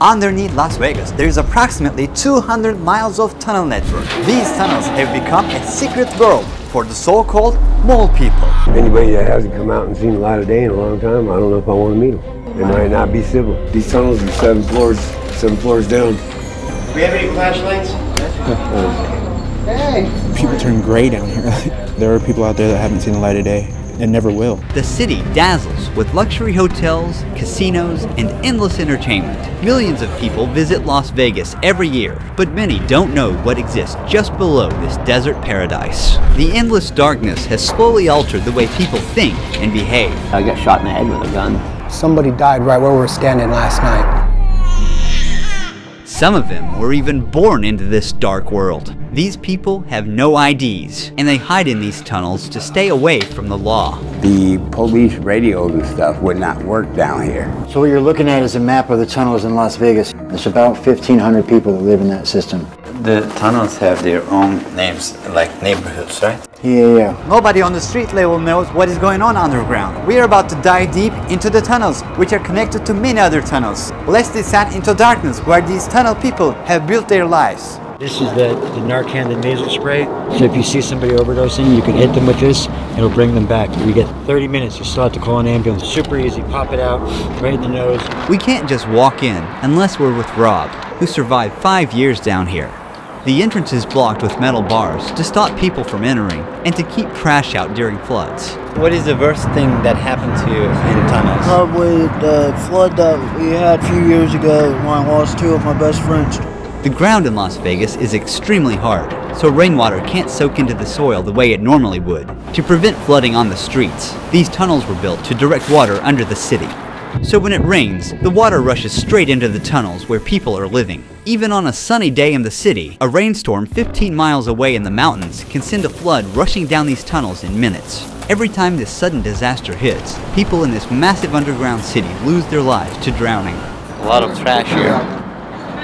Underneath Las Vegas, there is approximately 200 miles of tunnel network. These tunnels have become a secret world for the so-called mole people. Anybody that hasn't come out and seen the light of day in a long time, I don't know if I want to meet them. They might not be civil. These tunnels are 7 floors down. Do we have any flashlights? Hey! People turn gray down here. There are people out there that haven't seen the light of day and never will. The city dazzles with luxury hotels, casinos, and endless entertainment. Millions of people visit Las Vegas every year, but many don't know what exists just below this desert paradise. The endless darkness has slowly altered the way people think and behave. I got shot in the head with a gun. Somebody died right where we were standing last night. Some of them were even born into this dark world. These people have no IDs, and they hide in these tunnels to stay away from the law. The police radios and stuff would not work down here. So what you're looking at is a map of the tunnels in Las Vegas. There's about 1,500 people that live in that system. The tunnels have their own names, like neighborhoods, right? Yeah. Nobody on the street level knows what is going on underground. We are about to dive deep into the tunnels, which are connected to many other tunnels. Let's descend into darkness where these tunnel people have built their lives. This is the Narcan, the nasal spray. So if you see somebody overdosing, you can hit them with this, and it'll bring them back. You get 30 minutes, you still have to call an ambulance. Super easy, pop it out, right in the nose. We can't just walk in unless we're with Rob, who survived 5 years down here. The entrance is blocked with metal bars to stop people from entering and to keep trash out during floods. What is the worst thing that happened to you in tunnels? Probably the flood that we had a few years ago when I lost 2 of my best friends. The ground in Las Vegas is extremely hard, so rainwater can't soak into the soil the way it normally would. To prevent flooding on the streets, these tunnels were built to direct water under the city. So when it rains, the water rushes straight into the tunnels where people are living. Even on a sunny day in the city, a rainstorm 15 miles away in the mountains can send a flood rushing down these tunnels in minutes. Every time this sudden disaster hits, people in this massive underground city lose their lives to drowning. A lot of trash here.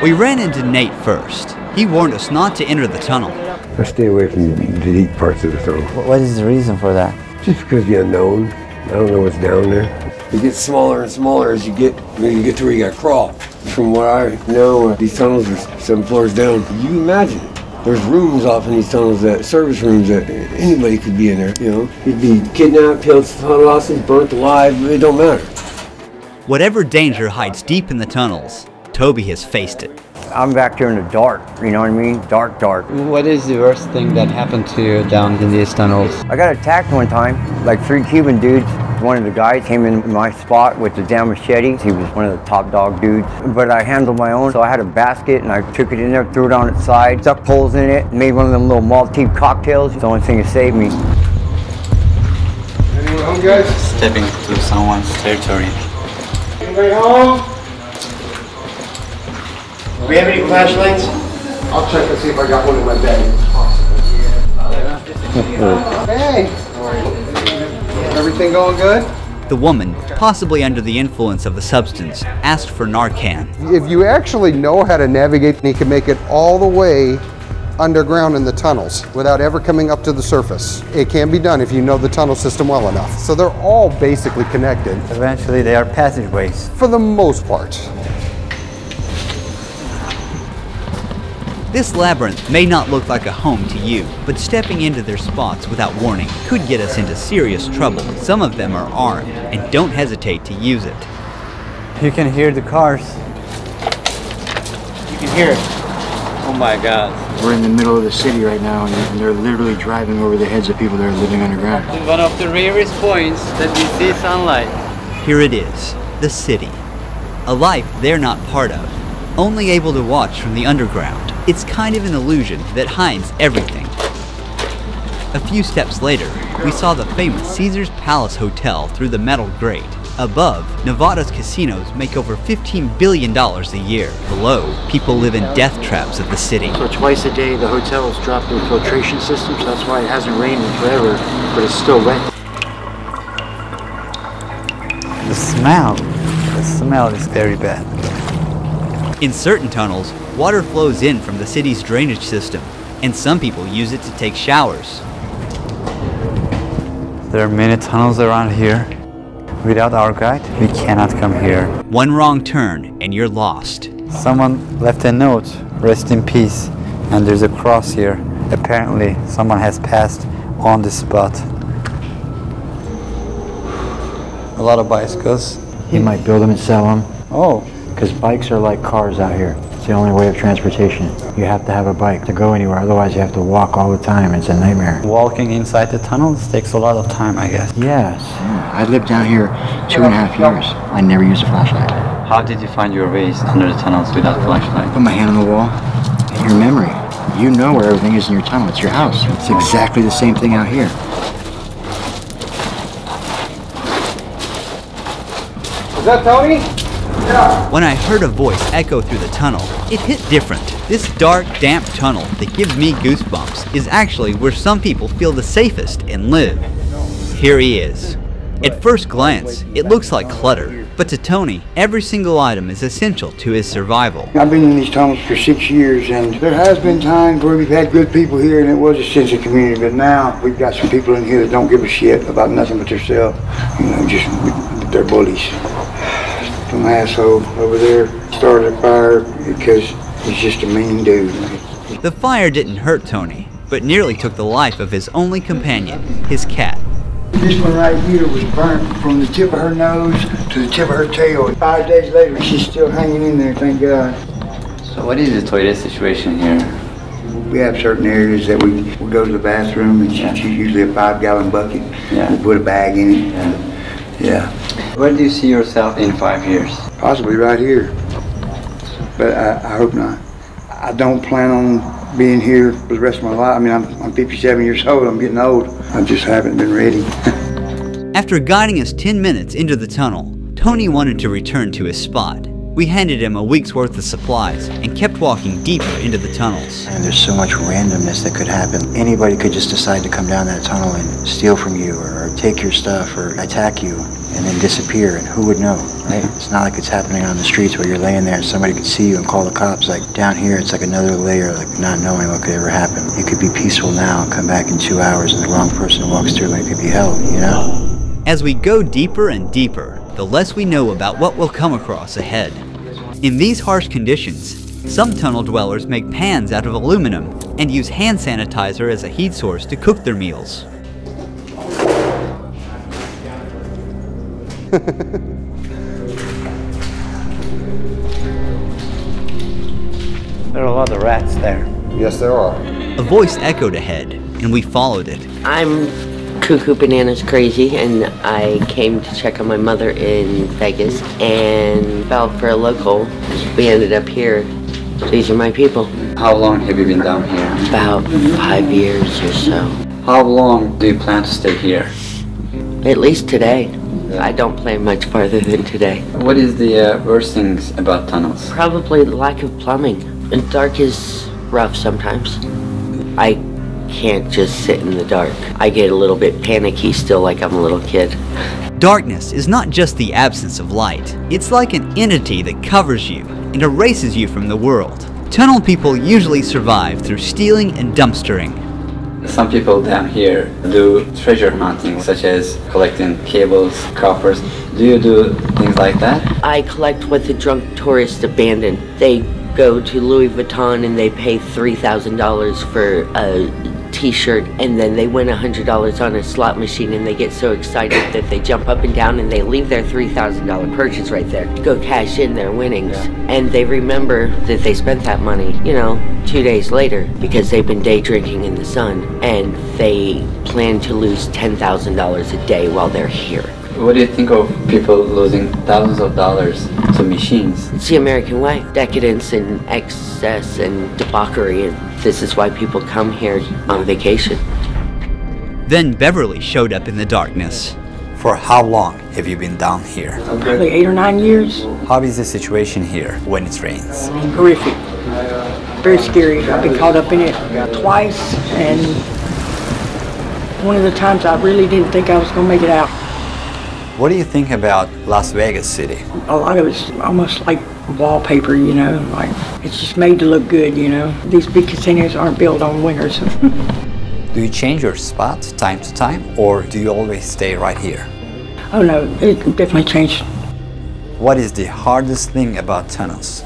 We ran into Nate first. He warned us not to enter the tunnel. I stay away from the deep parts of the tunnel. What is the reason for that? Just because of the unknown. I don't know what's down there. It gets smaller and smaller as you get to where you gotta crawl. From what I know, these tunnels are 7 floors down. You imagine there's rooms off in these tunnels, that service rooms that anybody could be in there. You know, you'd be kidnapped, killed, hostage, burnt alive. It don't matter. Whatever danger hides deep in the tunnels, Toby has faced it. I'm back here in the dark, you know what I mean? Dark. What is the worst thing that happened to you down in these tunnels? I got attacked one time, like 3 Cuban dudes. One of the guys came in my spot with the damn machete. He was one of the top dog dudes. But I handled my own, so I had a basket and I took it in there, threw it on its side, stuck poles in it, made one of them little Maltese cocktails. It's the only thing that saved me. Anyone home, guys? Stepping to someone's territory. Anybody home? Do we have any flashlights? I'll check and see if I got one in my bag. Hey! Everything going good? The woman, possibly under the influence of the substance, asked for Narcan. If you actually know how to navigate, you can make it all the way underground in the tunnels without ever coming up to the surface. It can be done if you know the tunnel system well enough. So they're all basically connected. Eventually they are passageways. For the most part. This labyrinth may not look like a home to you, but stepping into their spots without warning could get us into serious trouble. Some of them are armed and don't hesitate to use it. You can hear the cars. You can hear it. Oh my God. We're in the middle of the city right now, and they're literally driving over the heads of people that are living underground. One of the rarest points that we see sunlight. Here it is, the city. A life they're not part of, only able to watch from the underground. It's kind of an illusion that hides everything. A few steps later, we saw the famous Caesar's Palace Hotel through the metal grate. Above, Nevada's casinos make over $15 billion a year. Below, people live in death traps of the city. So twice a day, the hotels drop their filtration system, so that's why it hasn't rained in forever, but it's still wet. The smell is very bad. In certain tunnels, water flows in from the city's drainage system, and some people use it to take showers. There are many tunnels around here. Without our guide, we cannot come here. One wrong turn and you're lost. Someone left a note, rest in peace, and there's a cross here. Apparently, someone has passed on this spot. A lot of bicycles. He might build them and sell them. Oh. Because bikes are like cars out here. It's the only way of transportation. You have to have a bike to go anywhere, otherwise you have to walk all the time. It's a nightmare. Walking inside the tunnels takes a lot of time, I guess. Yes. I lived down here 2.5 years. I never used a flashlight. How did you find your ways under the tunnels without flashlight? Put my hand on the wall. And your memory. You know where everything is in your tunnel. It's your house. It's exactly the same thing out here. Is that Tony? When I heard a voice echo through the tunnel, it hit different. This dark, damp tunnel that gives me goosebumps is actually where some people feel the safest and live. Here he is. At first glance, it looks like clutter, but to Tony, every single item is essential to his survival. I've been in these tunnels for 6 years, and there has been times where we've had good people here and it was a sense of community, but now we've got some people in here that don't give a shit about nothing but themselves. You know, just they're bullies. Some asshole over there started a fire because he's just a mean dude. The fire didn't hurt Tony, but nearly took the life of his only companion, his cat. This one right here was burnt from the tip of her nose to the tip of her tail. 5 days later, she's still hanging in there, thank God. So what is the toilet situation here? We have certain areas that we go to the bathroom, and she's usually a 5-gallon bucket. Yeah. We put a bag in it. Yeah. Where do you see yourself in 5 years? Possibly right here, but I hope not. I don't plan on being here for the rest of my life. I mean, I'm 57 years old, I'm getting old. I just haven't been ready. After guiding us 10 minutes into the tunnel, Tony wanted to return to his spot. We handed him a week's worth of supplies and kept walking deeper into the tunnels. And there's so much randomness that could happen. Anybody could just decide to come down that tunnel and steal from you or take your stuff or attack you and then disappear, and who would know, right? It's not like it's happening on the streets where you're laying there and somebody could see you and call the cops. Like down here, it's like another layer, like not knowing what could ever happen. It could be peaceful now and come back in 2 hours and the wrong person walks through and it could be hell, you know? As we go deeper and deeper, the less we know about what we'll come across ahead. In these harsh conditions, some tunnel dwellers make pans out of aluminum and use hand sanitizer as a heat source to cook their meals. There are a lot of rats there. Yes, there are. A voice echoed ahead, and we followed it. I'm cuckoo bananas crazy, and I came to check on my mother in Vegas and fell for a local. We ended up here. These are my people. How long have you been down here? About 5 years or so. How long do you plan to stay here? At least today. I don't plan much farther than today. What is the worst things about tunnels? Probably the lack of plumbing. And dark is rough sometimes. I can't just sit in the dark. I get a little bit panicky still, like I'm a little kid. Darkness is not just the absence of light. It's like an entity that covers you and erases you from the world. Tunnel people usually survive through stealing and dumpstering. Some people down here do treasure hunting, such as collecting cables, coppers. Do you do things like that? I collect what the drunk tourists abandon. They go to Louis Vuitton and they pay $3,000 for a t-shirt, and then they win $100 on a slot machine, and they get so excited that they jump up and down and they leave their $3,000 purchase right there to go cash in their winnings. And they remember that they spent that money, 2 days later, because they've been day drinking in the sun, and they plan to lose $10,000 a day while they're here. What do you think of people losing thousands of dollars to machines? It's the American way. Decadence and excess and debauchery, and this is why people come here on vacation. Then Beverly showed up in the darkness. For how long have you been down here? Probably 8 or 9 years. How is the situation here when it rains? Horrific. Very scary. I've been caught up in it twice, and one of the times I really didn't think I was going to make it out. What do you think about Las Vegas City? A lot of it's almost like wallpaper, like it's just made to look good, These big casinos aren't built on winners. Do you change your spot time to time, or do you always stay right here? Oh no, it definitely changed. What is the hardest thing about tunnels?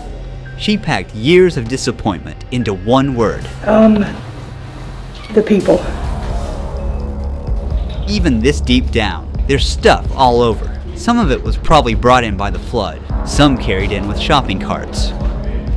She packed years of disappointment into one word. The people. Even this deep down, there's stuff all over. Some of it was probably brought in by the flood, some carried in with shopping carts.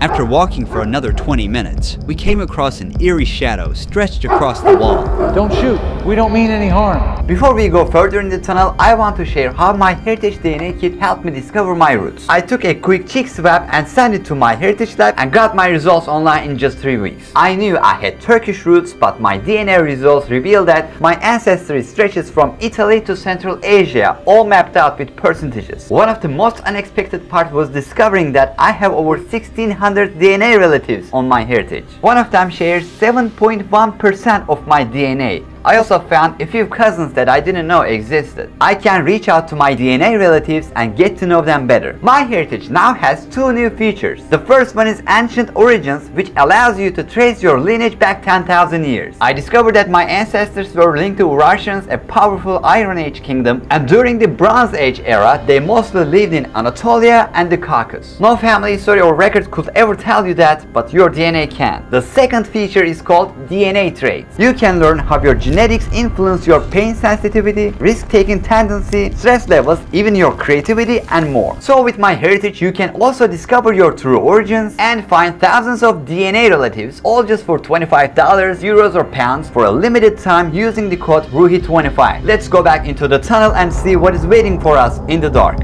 After walking for another 20 minutes, we came across an eerie shadow stretched across the wall. Don't shoot. We don't mean any harm. Before we go further in the tunnel, I want to share how my Heritage DNA kit helped me discover my roots. I took a quick cheek swab and sent it to my Heritage lab and got my results online in just 3 weeks. I knew I had Turkish roots, but my DNA results revealed that my ancestry stretches from Italy to Central Asia, all mapped out with percentages. One of the most unexpected parts was discovering that I have over 1,600 DNA relatives on my Heritage. One of them shares 7.1% of my DNA. I also found a few cousins that I didn't know existed. I can reach out to my DNA relatives and get to know them better. My Heritage now has 2 new features. The first one is Ancient Origins, which allows you to trace your lineage back 10,000 years. I discovered that my ancestors were linked to Russians, a powerful Iron Age kingdom, and during the Bronze Age era, they mostly lived in Anatolia and the Caucasus. No family history or records could ever tell you that, but your DNA can. The second feature is called DNA traits. You can learn how your genetics influence your pain sensitivity, risk-taking tendency, stress levels, even your creativity, and more. So with my Heritage, you can also discover your true origins and find thousands of DNA relatives, all just for $25, euros, or pounds for a limited time using the code Ruhi25. Let's go back into the tunnel and see what is waiting for us in the dark.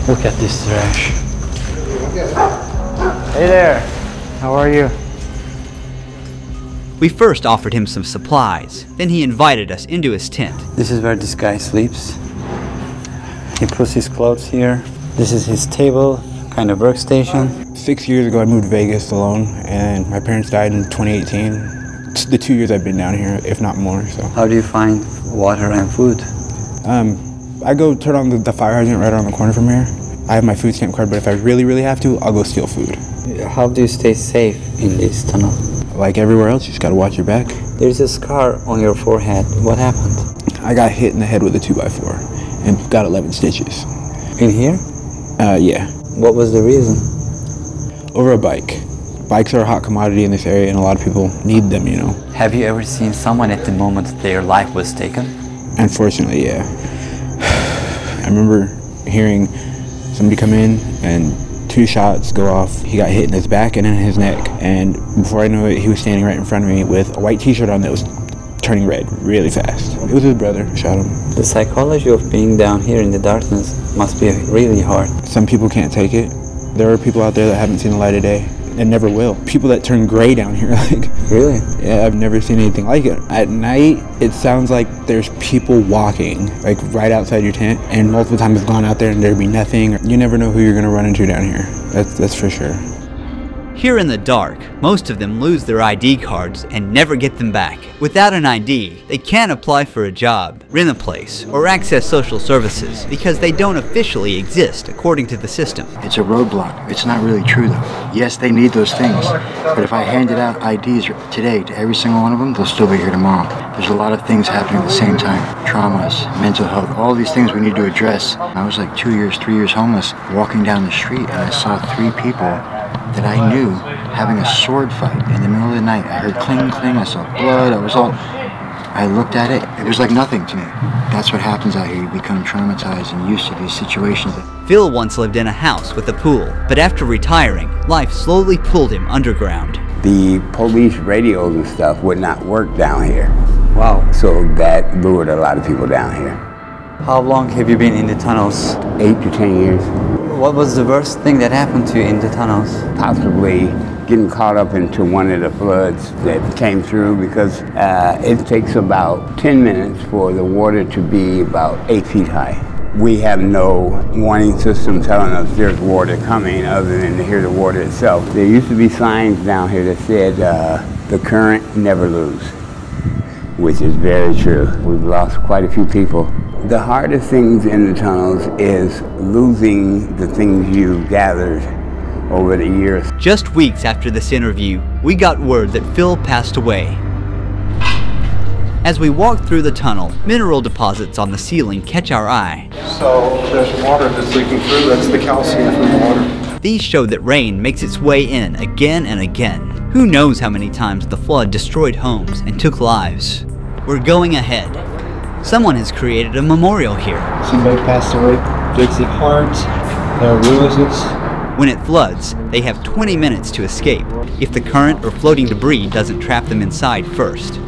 Look at this trash. Hey there. How are you? We first offered him some supplies, then he invited us into his tent. This is where this guy sleeps. He puts his clothes here. This is his table, kind of workstation. 6 years ago I moved to Vegas alone, and my parents died in 2018. It's the 2 years I've been down here, if not more. So. How do you find water and food? I go turn on the fire hydrant right around the corner from here. I have my food stamp card, but if I really have to, I'll go steal food. How do you stay safe in this tunnel? Like everywhere else, you just gotta watch your back. There's a scar on your forehead. What happened? I got hit in the head with a 2x4 and got 11 stitches. In here? Yeah. What was the reason? Over a bike. Bikes are a hot commodity in this area and a lot of people need them, you know. Have you ever seen someone at the moment their life was taken? Unfortunately, yeah. I remember hearing somebody come in and 2 shots go off. He got hit in his back and in his neck, and before I knew it, he was standing right in front of me with a white t-shirt on that was turning red really fast. It was his brother who shot him. The psychology of being down here in the darkness must be really hard. Some people can't take it. There are people out there that haven't seen the light of day and never will. People that turn gray down here, like. Really? Yeah, I've never seen anything like it. At night, it sounds like there's people walking, like right outside your tent, and multiple times I've gone out there and there'd be nothing. You never know who you're gonna run into down here. That's for sure. Here in the dark, most of them lose their ID cards and never get them back. Without an ID, they can't apply for a job, rent a place, or access social services because they don't officially exist according to the system. It's a roadblock. It's not really true though. Yes, they need those things, but if I handed out IDs today to every single one of them, they'll still be here tomorrow. There's a lot of things happening at the same time. Traumas, mental health, all these things we need to address. I was like 2 years, 3 years homeless, walking down the street and I saw 3 people that I knew having a sword fight in the middle of the night. I heard cling, cling, I saw blood, I looked at it, it was like nothing to me. That's what happens out here, you become traumatized and used to these situations. Phil once lived in a house with a pool, but after retiring, life slowly pulled him underground. The police radios and stuff would not work down here. Wow. So that lured a lot of people down here. How long have you been in the tunnels? 8 to 10 years. What was the worst thing that happened to you in the tunnels? Possibly getting caught up into one of the floods that came through because it takes about 10 minutes for the water to be about 8 feet high. We have no warning system telling us there's water coming other than to hear the water itself. There used to be signs down here that said the current never lose, which is very true. We've lost quite a few people. The hardest things in the tunnels is losing the things you gathered over the years. Just weeks after this interview, we got word that Phil passed away. As we walk through the tunnel, mineral deposits on the ceiling catch our eye. So there's water that's leaking through, that's the calcium from the water. These show that rain makes its way in again and again. Who knows how many times the flood destroyed homes and took lives. We're going ahead. Someone has created a memorial here. Somebody passed away. Dixie Hart, Ruhi. When it floods, they have 20 minutes to escape, if the current or floating debris doesn't trap them inside first.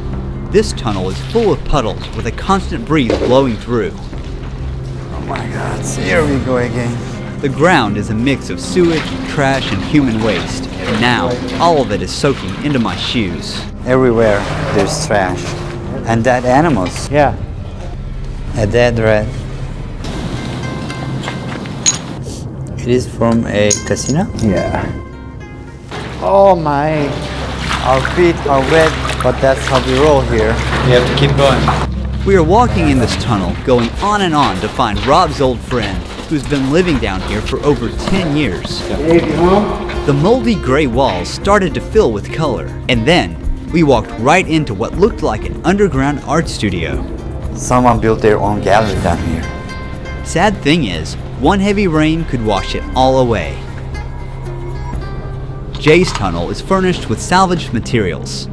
This tunnel is full of puddles with a constant breeze blowing through. Oh my God, here we go again. The ground is a mix of sewage, trash, and human waste, and now all of it is soaking into my shoes. Everywhere there's trash. And dead animals. Yeah. A dead rat. It is from a casino? Yeah. Oh my. Our feet are wet, but that's how we roll here. You have to keep going. We are walking in this tunnel, going on and on to find Rob's old friend, who's been living down here for over 10 years. The moldy gray walls started to fill with color, and then we walked right into what looked like an underground art studio. Someone built their own gallery down here. Sad thing is, one heavy rain could wash it all away. Jay's tunnel is furnished with salvaged materials.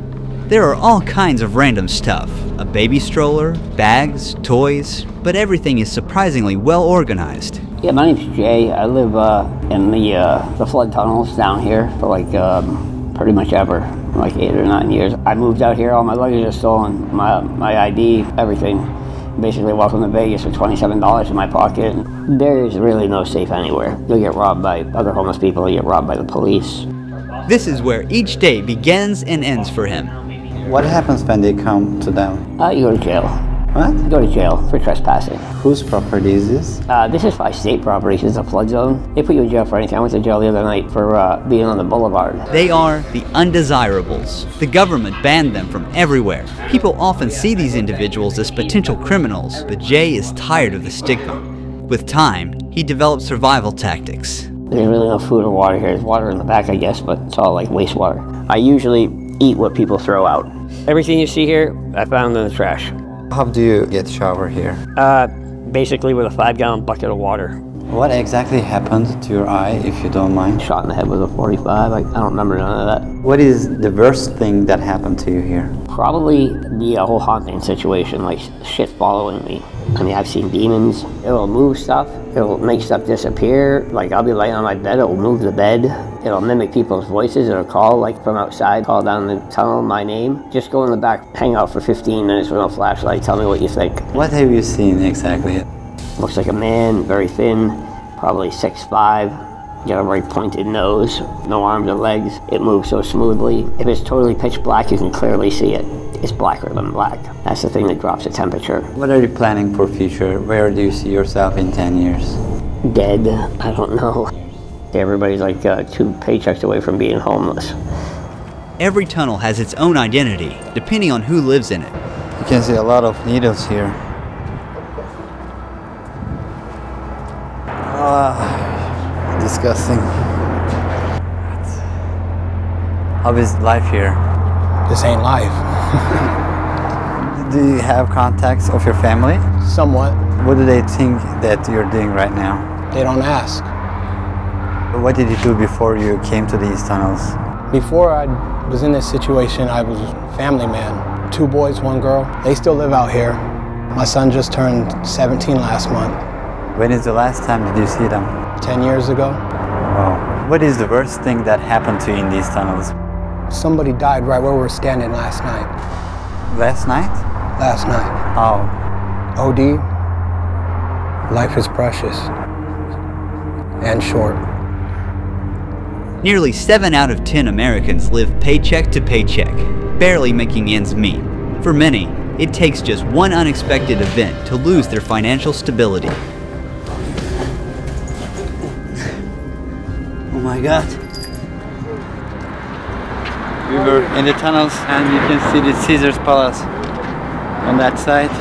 There are all kinds of random stuff. A baby stroller, bags, toys, but everything is surprisingly well organized. Yeah, my name's Jay. I live in the flood tunnels down here for like pretty much ever, like 8 or 9 years. I moved out here, all my luggage is stolen, my ID, everything. Basically welcome to Vegas with $27 in my pocket. There is really no safe anywhere. You'll get robbed by other homeless people, you'll get robbed by the police. This is where each day begins and ends for him. What happens when they come to them? You go to jail. What? You go to jail for trespassing. Whose property is this? This is by state property. It's a flood zone. They put you in jail for anything. I went to jail the other night for being on the boulevard. They are the undesirables. The government banned them from everywhere. People often see these individuals as potential criminals, but Jay is tired of the stigma. With time, he developed survival tactics. There's really no food or water here. There's water in the back, I guess, but it's all like wastewater. I usually eat what people throw out. Everything you see here, I found in the trash. How do you get shower here? Basically with a 5-gallon bucket of water. What exactly happened to your eye, if you don't mind? Shot in the head with a .45. I don't remember none of that. What is the worst thing that happened to you here? Probably the whole haunting situation, like shit following me. I mean, I've seen demons. It'll move stuff. It'll make stuff disappear. Like, I'll be laying on my bed, it'll move the bed. It'll mimic people's voices. It'll call, like, from outside, call down the tunnel, my name. Just go in the back, hang out for 15 minutes with no flashlight. Tell me what you think. What have you seen exactly? Looks like a man, very thin, probably 6'5". Got a very pointed nose, no arms or legs. It moves so smoothly. If it's totally pitch black, you can clearly see it. It's blacker than black. That's the thing that drops the temperature. What are you planning for future? Where do you see yourself in 10 years? Dead, I don't know. Everybody's like 2 paychecks away from being homeless. Every tunnel has its own identity, depending on who lives in it. You can see a lot of needles here. Disgusting. How is life here? This ain't life. Do you have contacts of your family? Somewhat. What do they think that you're doing right now? They don't ask. What did you do before you came to these tunnels? Before I was in this situation, I was a family man. 2 boys, 1 girl. They still live out here. My son just turned 17 last month. When is the last time did you see them? 10 years ago. Wow. What is the worst thing that happened to you in these tunnels? Somebody died right where we were standing last night. Last night? Last night. How? OD. Life is precious. And short. Nearly 7 out of 10 Americans live paycheck to paycheck, barely making ends meet. For many, it takes just one unexpected event to lose their financial stability. Oh my God. We were in the tunnels and you can see the Caesar's Palace on that side.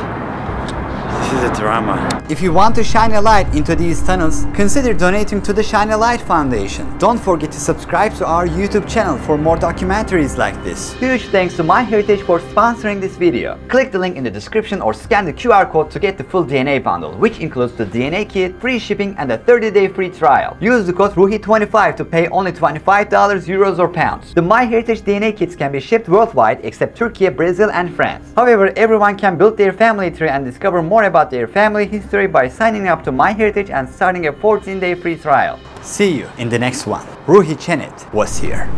This is a drama. If you want to shine a light into these tunnels, consider donating to the Shine a Light Foundation. Don't forget to subscribe to our YouTube channel for more documentaries like this. Huge thanks to MyHeritage for sponsoring this video. Click the link in the description or scan the QR code to get the full DNA bundle, which includes the DNA kit, free shipping, and a 30-day free trial. Use the code RUHI25 to pay only $25, euros or pounds. The MyHeritage DNA kits can be shipped worldwide except Turkey, Brazil, and France. However, everyone can build their family tree and discover more about their family history by signing up to MyHeritage and starting a 14-day free trial. See you in the next one. Ruhi Çenet was here.